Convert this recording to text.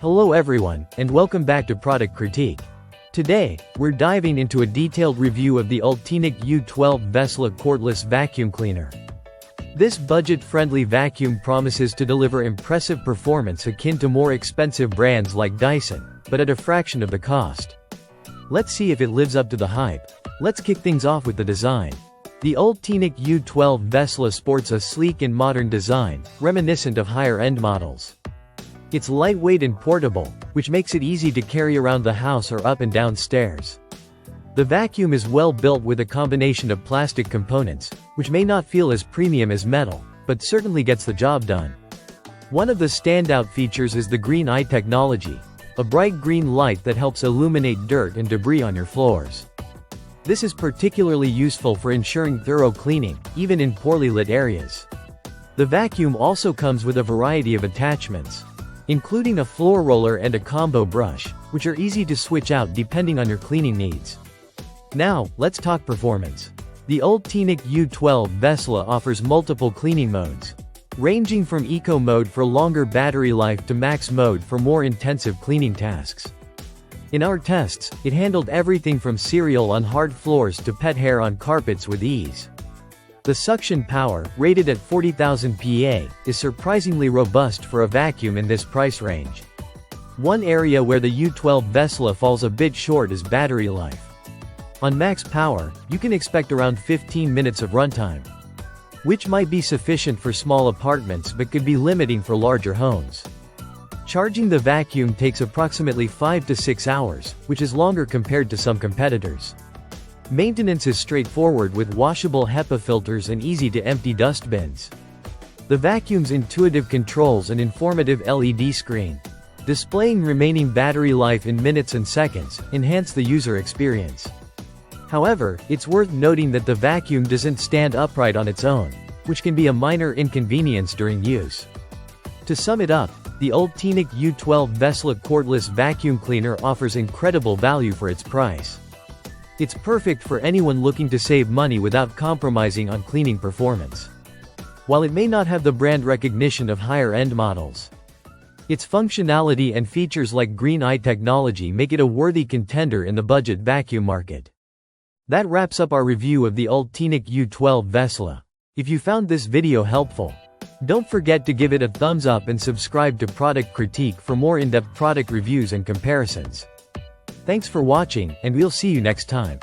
Hello everyone, and welcome back to Product Critique. Today, we're diving into a detailed review of the Ultenic U12 Vesla Cordless vacuum cleaner. This budget-friendly vacuum promises to deliver impressive performance akin to more expensive brands like Dyson, but at a fraction of the cost. Let's see if it lives up to the hype. Let's kick things off with the design. The Ultenic U12 Vesla sports a sleek and modern design, reminiscent of higher-end models. It's lightweight and portable, which makes it easy to carry around the house or up and down stairs. The vacuum is well built with a combination of plastic components, which may not feel as premium as metal, but certainly gets the job done. One of the standout features is the green eye technology, a bright green light that helps illuminate dirt and debris on your floors. This is particularly useful for ensuring thorough cleaning, even in poorly lit areas. The vacuum also comes with a variety of attachments, including a floor roller and a combo brush, which are easy to switch out depending on your cleaning needs. Now, let's talk performance. The Ultenic U12 Vesla offers multiple cleaning modes, ranging from Eco mode for longer battery life to Max mode for more intensive cleaning tasks. In our tests, it handled everything from cereal on hard floors to pet hair on carpets with ease. The suction power, rated at 40,000 PA, is surprisingly robust for a vacuum in this price range. One area where the U12 Vesla falls a bit short is battery life. On max power, you can expect around 15 minutes of runtime, which might be sufficient for small apartments but could be limiting for larger homes. Charging the vacuum takes approximately 5 to 6 hours, which is longer compared to some competitors. Maintenance is straightforward with washable HEPA filters and easy-to-empty dustbins. The vacuum's intuitive controls and informative LED screen, displaying remaining battery life in minutes and seconds, enhance the user experience. However, it's worth noting that the vacuum doesn't stand upright on its own, which can be a minor inconvenience during use. To sum it up, the Ultenic U12 Vesla Cordless vacuum cleaner offers incredible value for its price. It's perfect for anyone looking to save money without compromising on cleaning performance. While it may not have the brand recognition of higher-end models, its functionality and features like green eye technology make it a worthy contender in the budget vacuum market. That wraps up our review of the Ultenic U12 Vesla. If you found this video helpful, don't forget to give it a thumbs up and subscribe to Product Critique for more in-depth product reviews and comparisons. Thanks for watching, and we'll see you next time.